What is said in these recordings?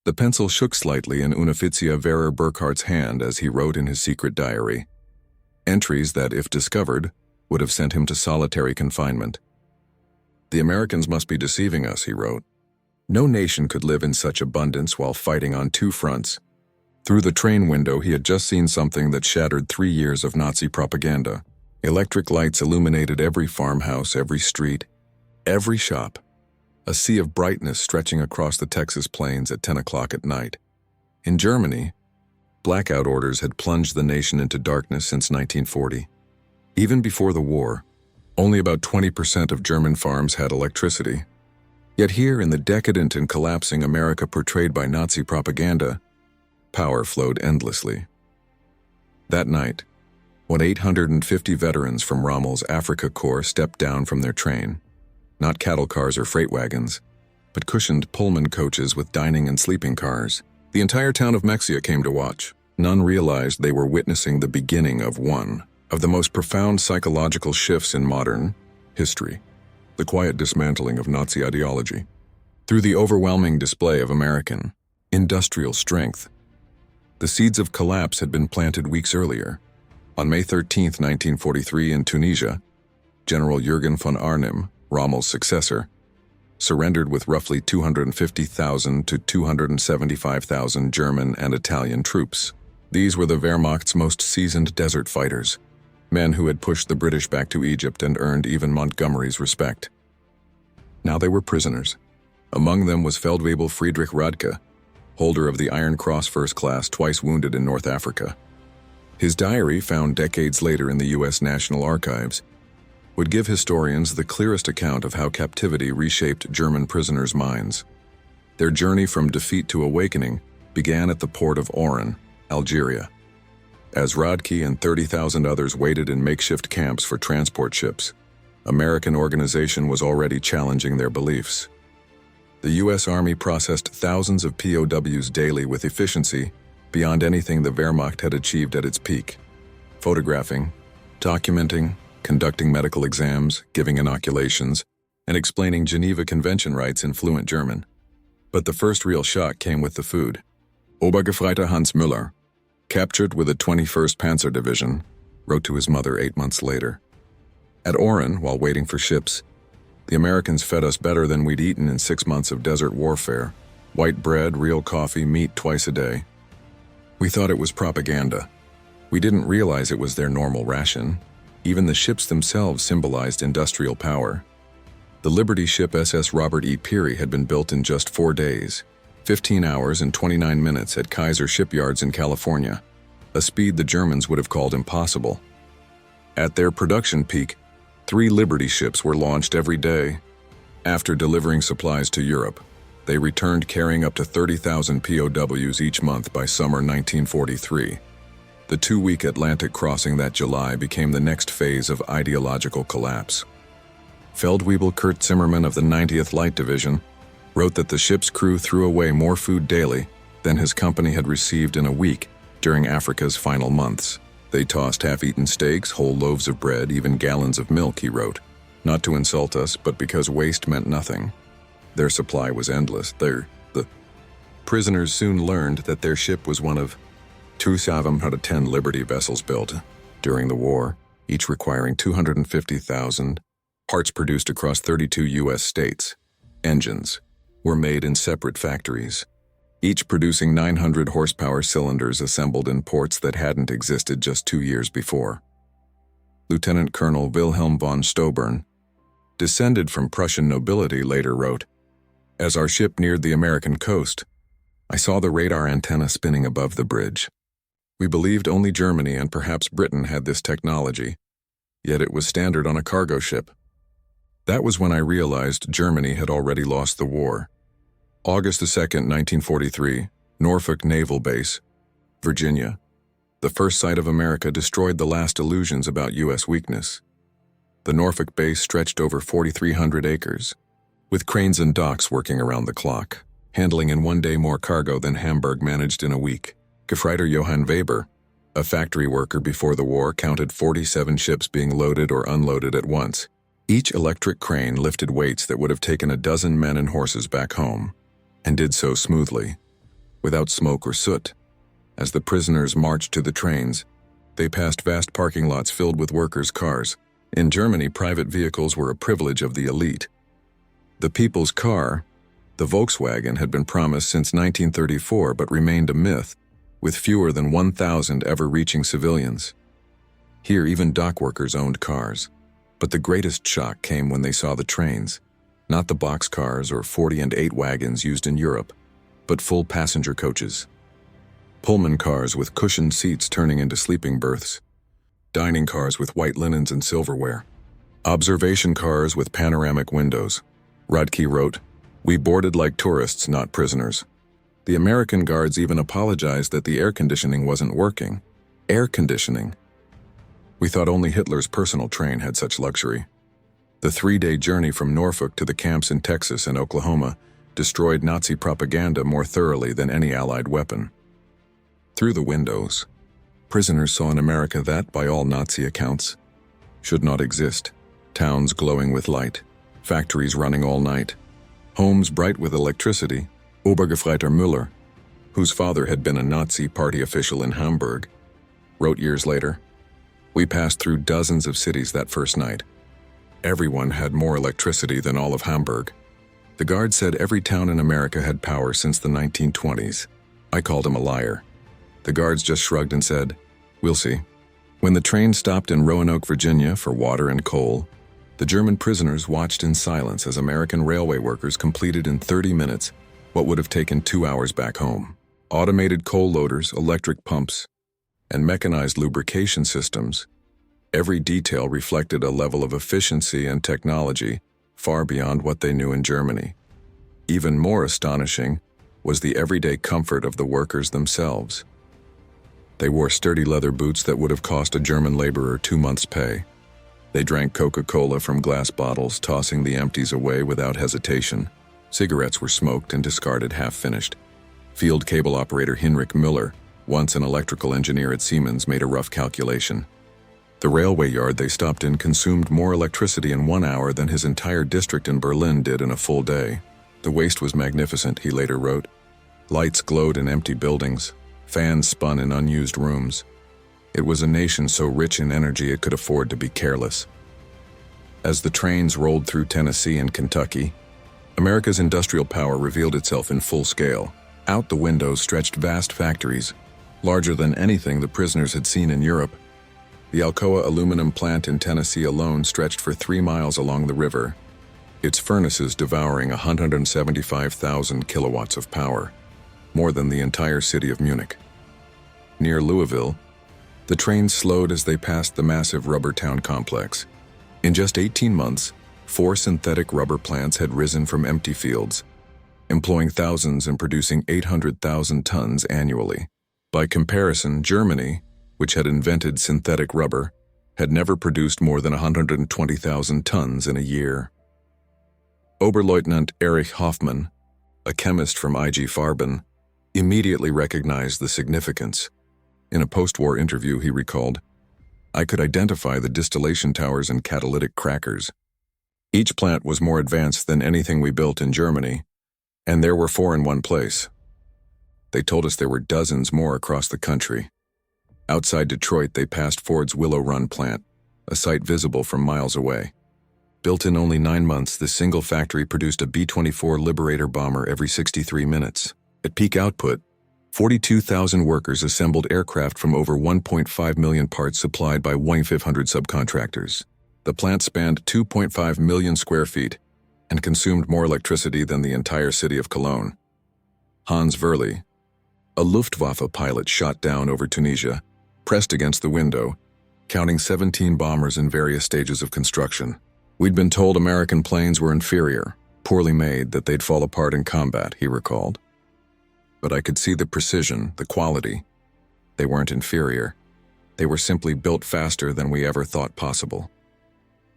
The pencil shook slightly in Unifizia Verer Burkhardt's hand as he wrote in his secret diary. Entries that, if discovered, would have sent him to solitary confinement. "The Americans must be deceiving us," he wrote. No nation could live in such abundance while fighting on two fronts. Through the train window, he had just seen something that shattered 3 years of Nazi propaganda. Electric lights illuminated every farmhouse, every street, every shop. A sea of brightness stretching across the Texas plains at 10 o'clock at night. In Germany, blackout orders had plunged the nation into darkness since 1940. Even before the war, only about 20% of German farms had electricity. Yet here, in the decadent and collapsing America portrayed by Nazi propaganda, power flowed endlessly. That night, when 850 veterans from Rommel's Afrika Korps stepped down from their train, not cattle cars or freight wagons, but cushioned Pullman coaches with dining and sleeping cars, the entire town of Mexia came to watch. None realized they were witnessing the beginning of one of the most profound psychological shifts in modern history, the quiet dismantling of Nazi ideology. Through the overwhelming display of American industrial strength, the seeds of collapse had been planted weeks earlier. On May 13, 1943, in Tunisia, General Jürgen von Arnim, Rommel's successor, surrendered with roughly 250,000 to 275,000 German and Italian troops. These were the Wehrmacht's most seasoned desert fighters, men who had pushed the British back to Egypt and earned even Montgomery's respect. Now they were prisoners. Among them was Feldwebel Friedrich Radke, holder of the Iron Cross First Class, twice wounded in North Africa. His diary, found decades later in the U.S. National Archives, would give historians the clearest account of how captivity reshaped German prisoners' minds. Their journey from defeat to awakening began at the port of Oran, Algeria. As Radke and 30,000 others waited in makeshift camps for transport ships, American organization was already challenging their beliefs. The U.S. Army processed thousands of POWs daily with efficiency beyond anything the Wehrmacht had achieved at its peak. Photographing, documenting, conducting medical exams, giving inoculations, and explaining Geneva Convention rights in fluent German. But the first real shock came with the food. Obergefreiter Hans Müller, captured with the 21st Panzer Division, wrote to his mother 8 months later. At Oran, while waiting for ships, the Americans fed us better than we'd eaten in 6 months of desert warfare. White bread, real coffee, meat twice a day. We thought it was propaganda. We didn't realize it was their normal ration. Even the ships themselves symbolized industrial power. The Liberty ship SS Robert E. Peary had been built in just 4 days, 15 hours and 29 minutes at Kaiser shipyards in California, a speed the Germans would have called impossible. At their production peak, 3 Liberty ships were launched every day. After delivering supplies to Europe, they returned carrying up to 30,000 POWs each month by summer 1943. The 2-week Atlantic crossing that July became the next phase of ideological collapse. Feldwebel Kurt Zimmermann of the 90th Light Division wrote that the ship's crew threw away more food daily than his company had received in a week during Africa's final months. They tossed half-eaten steaks, whole loaves of bread, even gallons of milk, he wrote. Not to insult us, but because waste meant nothing. Their supply was endless. The prisoners soon learned that their ship was one of 210 Liberty vessels built during the war, each requiring 250,000 parts produced across 32 U.S. states. Engines were made in separate factories, each producing 900 horsepower cylinders assembled in ports that hadn't existed just 2 years before. Lieutenant Colonel Wilhelm von Stobern, descended from Prussian nobility, later wrote, "As our ship neared the American coast, I saw the radar antenna spinning above the bridge. We believed only Germany and perhaps Britain had this technology, yet it was standard on a cargo ship. That was when I realized Germany had already lost the war." August 2, 1943, Norfolk Naval Base, Virginia. The first sight of America destroyed the last illusions about U.S. weakness. The Norfolk base stretched over 4,300 acres, with cranes and docks working around the clock, handling in 1 day more cargo than Hamburg managed in a week. Gefreiter Johann Weber, a factory worker before the war, counted 47 ships being loaded or unloaded at once. Each electric crane lifted weights that would have taken a dozen men and horses back home, and did so smoothly. without smoke or soot. As the prisoners marched to the trains, they passed vast parking lots filled with workers' cars. In Germany, private vehicles were a privilege of the elite. The people's car, the Volkswagen, had been promised since 1934 but remained a myth, with fewer than 1,000 ever reaching civilians. Here, even dock workers owned cars. But the greatest shock came when they saw the trains, not the boxcars or 40 and 8 wagons used in Europe, but full passenger coaches. Pullman cars with cushioned seats turning into sleeping berths. Dining cars with white linens and silverware. Observation cars with panoramic windows. Radke wrote, "We boarded like tourists, not prisoners." The American guards even apologized that the air conditioning wasn't working. Air conditioning. We thought only Hitler's personal train had such luxury. The 3-day journey from Norfolk to the camps in Texas and Oklahoma destroyed Nazi propaganda more thoroughly than any Allied weapon. Through the windows, prisoners saw an America that, by all Nazi accounts, should not exist. Towns glowing with light, factories running all night, homes bright with electricity. Obergefreiter Müller, whose father had been a Nazi party official in Hamburg, wrote years later, "We passed through dozens of cities that first night. Everyone had more electricity than all of Hamburg. The guard said every town in America had power since the 1920s. I called him a liar. The guards just shrugged and said, 'We'll see.'" When the train stopped in Roanoke, Virginia for water and coal, the German prisoners watched in silence as American railway workers completed in 30 minutes what would have taken 2 hours back home. Automated coal loaders, electric pumps, and mechanized lubrication systems, every detail reflected a level of efficiency and technology far beyond what they knew in Germany. Even more astonishing was the everyday comfort of the workers themselves. They wore sturdy leather boots that would have cost a German laborer 2 months' pay. They drank Coca-Cola from glass bottles, tossing the empties away without hesitation. Cigarettes were smoked and discarded half-finished. Field cable operator Heinrich Müller, once an electrical engineer at Siemens, made a rough calculation. The railway yard they stopped in consumed more electricity in 1 hour than his entire district in Berlin did in a full day. The waste was magnificent, he later wrote. Lights glowed in empty buildings. Fans spun in unused rooms. It was a nation so rich in energy it could afford to be careless. As the trains rolled through Tennessee and Kentucky, America's industrial power revealed itself in full scale. Out the windows stretched vast factories, larger than anything the prisoners had seen in Europe. The Alcoa aluminum plant in Tennessee alone stretched for 3 miles along the river, its furnaces devouring 175,000 kilowatts of power, more than the entire city of Munich. Near Louisville, the trains slowed as they passed the massive rubber town complex. In just 18 months, 4 synthetic rubber plants had risen from empty fields, employing thousands and producing 800,000 tons annually. By comparison, Germany, which had invented synthetic rubber, had never produced more than 120,000 tons in a year. Oberleutnant Erich Hoffmann, a chemist from IG Farben, immediately recognized the significance. In a post-war interview, he recalled, "I could identify the distillation towers and catalytic crackers. Each plant was more advanced than anything we built in Germany, and there were 4 in one place. They told us there were dozens more across the country." Outside Detroit, they passed Ford's Willow Run plant, a site visible from miles away. Built in only 9 months, this single factory produced a B-24 Liberator bomber every 63 minutes. At peak output, 42,000 workers assembled aircraft from over 1.5 million parts supplied by 1,500 subcontractors. The plant spanned 2.5 million square feet and consumed more electricity than the entire city of Cologne. Hans Verli, a Luftwaffe pilot shot down over Tunisia, pressed against the window, counting 17 bombers in various stages of construction. "We'd been told American planes were inferior, poorly made, that they'd fall apart in combat," he recalled. "But I could see the precision, the quality. They weren't inferior. They were simply built faster than we ever thought possible."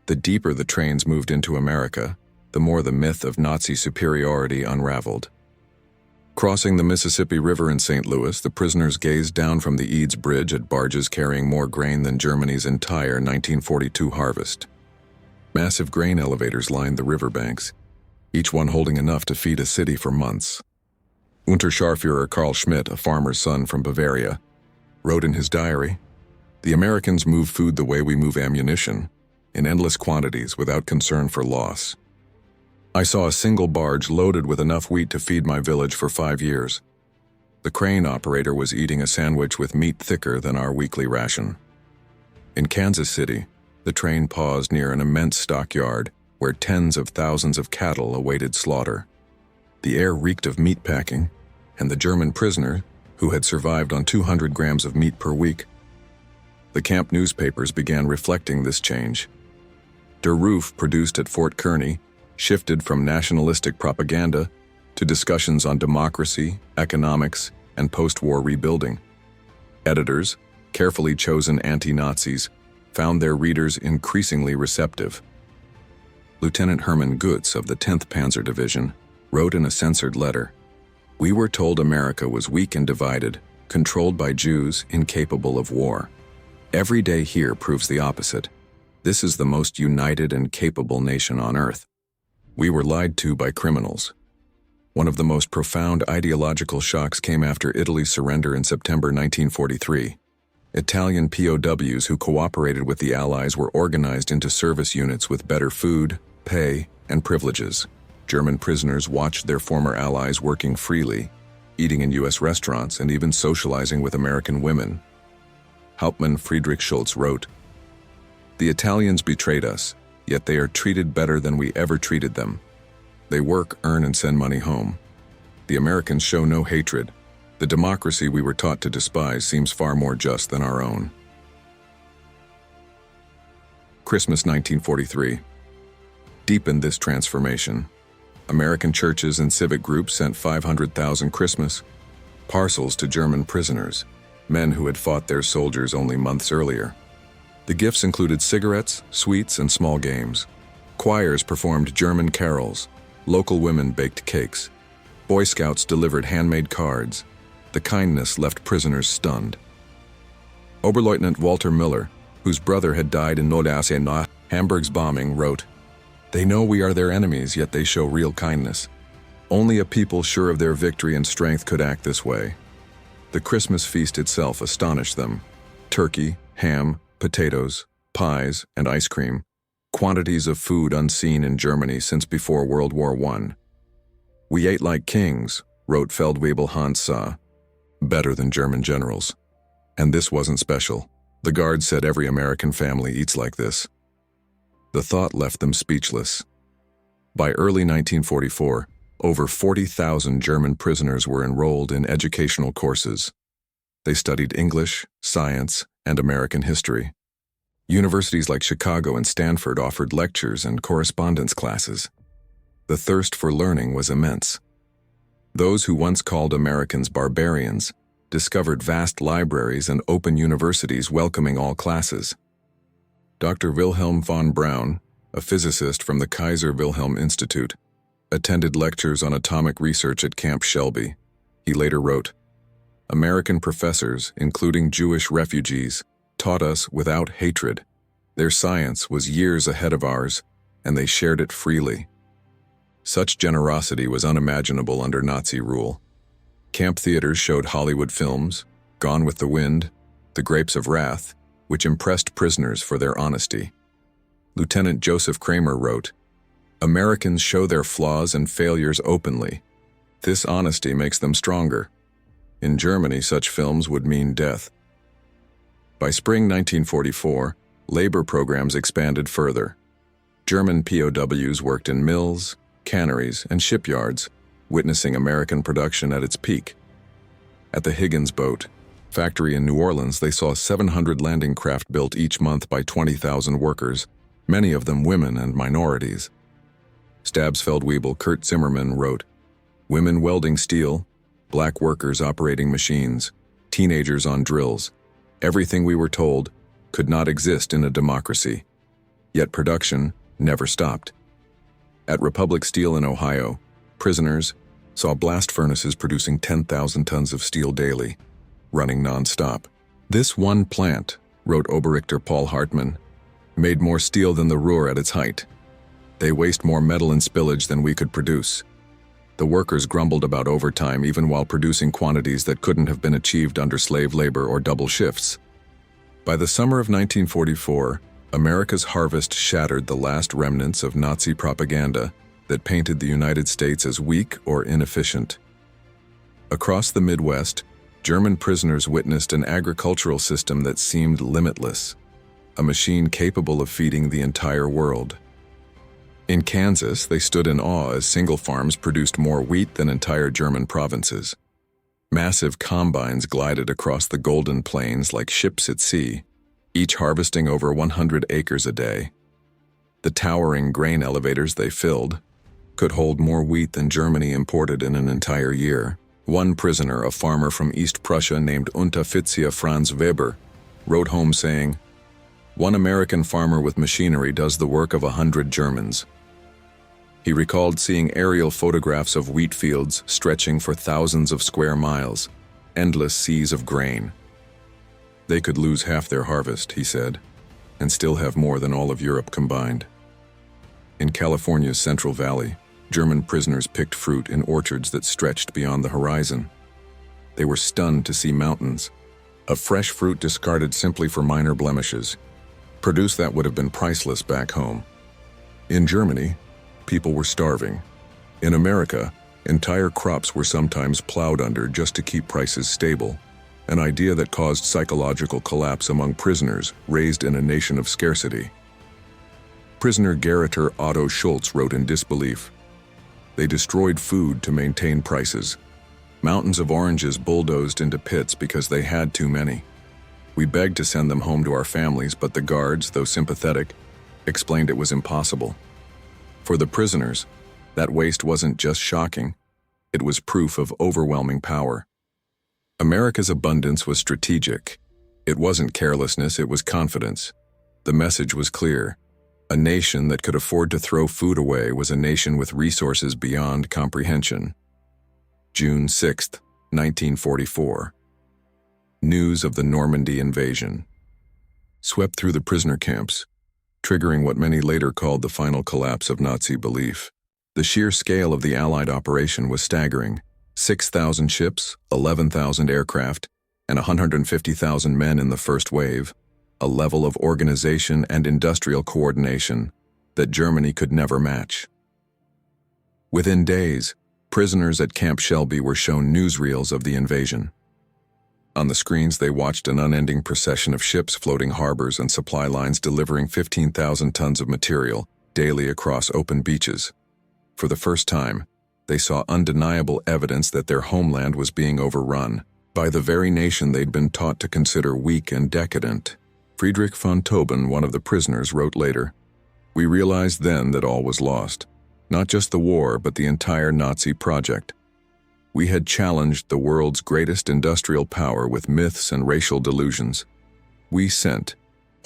The deeper the trains moved into America, the more the myth of Nazi superiority unraveled. Crossing the Mississippi River in St. Louis, the prisoners gazed down from the Eads Bridge at barges carrying more grain than Germany's entire 1942 harvest. Massive grain elevators lined the riverbanks, each one holding enough to feed a city for months. Unterscharführer Karl Schmidt, a farmer's son from Bavaria, wrote in his diary, "The Americans move food the way we move ammunition, in endless quantities without concern for loss. I saw a single barge loaded with enough wheat to feed my village for 5 years. The crane operator was eating a sandwich with meat thicker than our weekly ration." In Kansas City, the train paused near an immense stockyard where tens of thousands of cattle awaited slaughter. The air reeked of meat packing, and the German prisoner, who had survived on 200 grams of meat per week. The camp newspapers began reflecting this change. Der Ruf, produced at Fort Kearny, shifted from nationalistic propaganda to discussions on democracy, economics, and post-war rebuilding. Editors, carefully chosen anti-Nazis, found their readers increasingly receptive. Lieutenant Hermann Goetz of the 10th Panzer Division wrote in a censored letter, "We were told America was weak and divided, controlled by Jews, incapable of war. Every day here proves the opposite. This is the most united and capable nation on earth. We were lied to by criminals." One of the most profound ideological shocks came after Italy's surrender in September 1943. Italian POWs who cooperated with the Allies were organized into service units with better food, pay, and privileges. German prisoners watched their former allies working freely, eating in U.S. restaurants, and even socializing with American women. Hauptmann Friedrich Schultz wrote, "The Italians betrayed us, yet they are treated better than we ever treated them. They work, earn, and send money home. The Americans show no hatred. The democracy we were taught to despise seems far more just than our own." Christmas 1943 deepened this transformation. American churches and civic groups sent 500,000 Christmas parcels to German prisoners, men who had fought their soldiers only months earlier. The gifts included cigarettes, sweets, and small games. Choirs performed German carols. Local women baked cakes. Boy Scouts delivered handmade cards. The kindness left prisoners stunned. Oberleutnant Walter Miller, whose brother had died in Nordaussee, Hamburg's bombing, wrote, "They know we are their enemies, yet they show real kindness. Only a people sure of their victory and strength could act this way." The Christmas feast itself astonished them. Turkey, ham, potatoes, pies, and ice cream, quantities of food unseen in Germany since before World War I. "We ate like kings," wrote Feldwebel Hans Saar, "better than German generals. And this wasn't special. The guards said every American family eats like this." The thought left them speechless. By early 1944, over 40,000 German prisoners were enrolled in educational courses. They studied English, science, and American history. Universities like Chicago and Stanford offered lectures and correspondence classes. The thirst for learning was immense. Those who once called Americans barbarians discovered vast libraries and open universities welcoming all classes. Dr. Wilhelm von Braun, a physicist from the Kaiser Wilhelm Institute, attended lectures on atomic research at Camp Shelby. He later wrote, "American professors, including Jewish refugees, taught us without hatred. Their science was years ahead of ours, and they shared it freely." Such generosity was unimaginable under Nazi rule. Camp theaters showed Hollywood films, Gone with the Wind, The Grapes of Wrath, which impressed prisoners for their honesty. Lieutenant Joseph Kramer wrote, "Americans show their flaws and failures openly. This honesty makes them stronger. In Germany, such films would mean death." By spring 1944, labor programs expanded further. German POWs worked in mills, canneries, and shipyards, witnessing American production at its peak. At the Higgins Boat factory in New Orleans, they saw 700 landing craft built each month by 20,000 workers, many of them women and minorities. Stabsfeldwebel Kurt Zimmermann wrote, "Women welding steel, black workers operating machines, teenagers on drills. Everything we were told could not exist in a democracy. Yet production never stopped." At Republic Steel in Ohio, prisoners saw blast furnaces producing 10,000 tons of steel daily, running non-stop. "This one plant," wrote Oberrichter Paul Hartmann, "made more steel than the Ruhr at its height. They waste more metal and spillage than we could produce." The workers grumbled about overtime even while producing quantities that couldn't have been achieved under slave labor or double shifts. By the summer of 1944, America's harvest shattered the last remnants of Nazi propaganda that painted the United States as weak or inefficient. Across the Midwest, German prisoners witnessed an agricultural system that seemed limitless, a machine capable of feeding the entire world. In Kansas, they stood in awe as single farms produced more wheat than entire German provinces. Massive combines glided across the Golden Plains like ships at sea, each harvesting over 100 acres a day. The towering grain elevators they filled could hold more wheat than Germany imported in an entire year. One prisoner, a farmer from East Prussia named Unteroffizier Franz Weber, wrote home saying, "One American farmer with machinery does the work of 100 Germans." He recalled seeing aerial photographs of wheat fields stretching for thousands of square miles, endless seas of grain. They could lose half their harvest, he said, and still have more than all of Europe combined. In California's Central Valley, German prisoners picked fruit in orchards that stretched beyond the horizon. They were stunned to see mountains of fresh fruit discarded simply for minor blemishes, produce that would have been priceless back home. In Germany, people were starving. In America, entire crops were sometimes plowed under just to keep prices stable, an idea that caused psychological collapse among prisoners raised in a nation of scarcity. Prisoner garroter Otto Schultz wrote in disbelief, "They destroyed food to maintain prices. Mountains of oranges bulldozed into pits because they had too many. We begged to send them home to our families, but the guards, though sympathetic, explained it was impossible." For the prisoners, that waste wasn't just shocking, it was proof of overwhelming power. America's abundance was strategic. It wasn't carelessness, it was confidence. The message was clear. A nation that could afford to throw food away was a nation with resources beyond comprehension. June 6, 1944. News of the Normandy invasion swept through the prisoner camps, triggering what many later called the final collapse of Nazi belief. The sheer scale of the Allied operation was staggering. 6,000 ships, 11,000 aircraft, and 150,000 men in the first wave, a level of organization and industrial coordination that Germany could never match. Within days, prisoners at Camp Shelby were shown newsreels of the invasion. On the screens, they watched an unending procession of ships floating harbors and supply lines delivering 15,000 tons of material daily across open beaches. For the first time, they saw undeniable evidence that their homeland was being overrun by the very nation they'd been taught to consider weak and decadent. Friedrich von Tauben, one of the prisoners, wrote later, "We realized then that all was lost. Not just the war, but the entire Nazi project. We had challenged the world's greatest industrial power with myths and racial delusions. We sent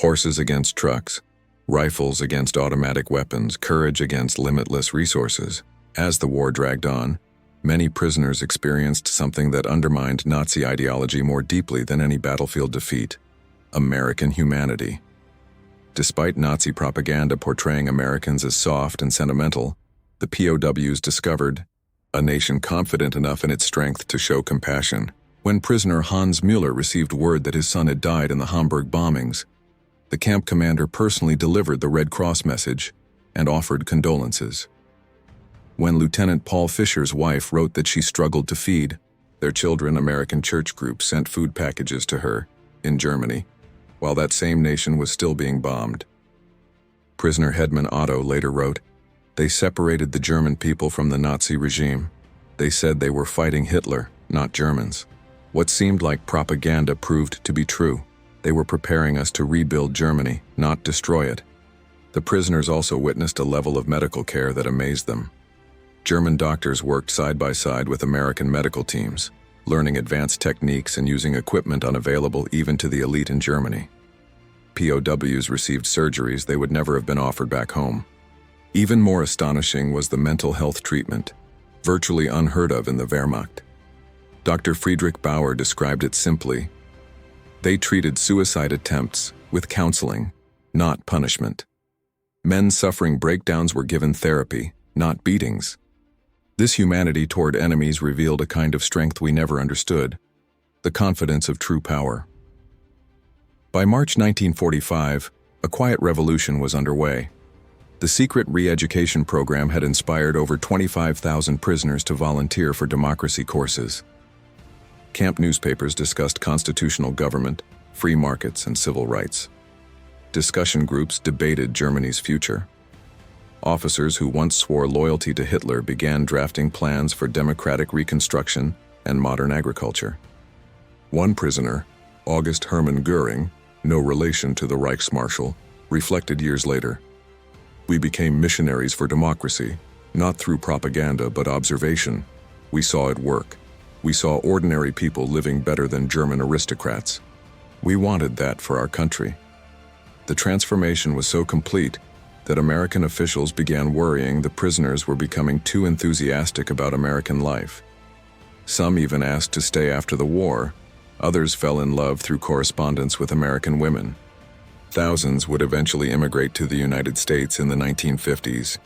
horses against trucks, rifles against automatic weapons, courage against limitless resources." As the war dragged on, many prisoners experienced something that undermined Nazi ideology more deeply than any battlefield defeat: American humanity. Despite Nazi propaganda portraying Americans as soft and sentimental, the POWs discovered a nation confident enough in its strength to show compassion. When prisoner Hans Müller received word that his son had died in the Hamburg bombings, the camp commander personally delivered the Red Cross message and offered condolences. When Lieutenant Paul Fischer's wife wrote that she struggled to feed their children, American church groups sent food packages to her in Germany, while that same nation was still being bombed. Prisoner Hedman Otto later wrote, "They separated the German people from the Nazi regime. They said they were fighting Hitler, not Germans. What seemed like propaganda proved to be true. They were preparing us to rebuild Germany, not destroy it." The prisoners also witnessed a level of medical care that amazed them. German doctors worked side by side with American medical teams, learning advanced techniques and using equipment unavailable even to the elite in Germany. POWs received surgeries they would never have been offered back home. Even more astonishing was the mental health treatment, virtually unheard of in the Wehrmacht. Dr. Friedrich Bauer described it simply: "They treated suicide attempts with counseling, not punishment. Men suffering breakdowns were given therapy, not beatings. This humanity toward enemies revealed a kind of strength we never understood, the confidence of true power. By March 1945, a quiet revolution was underway. The secret re-education program had inspired over 25,000 prisoners to volunteer for democracy courses. Camp newspapers discussed constitutional government, free markets, and civil rights. Discussion groups debated Germany's future. Officers who once swore loyalty to Hitler began drafting plans for democratic reconstruction and modern agriculture. One prisoner, August Hermann Göring, no relation to the Reichsmarschall, reflected years later. "We became missionaries for democracy, not through propaganda but observation. We saw it work. We saw ordinary people living better than German aristocrats. We wanted that for our country." The transformation was so complete that American officials began worrying the prisoners were becoming too enthusiastic about American life. Some even asked to stay after the war. Others fell in love through correspondence with American women. Thousands would eventually immigrate to the United States in the 1950s,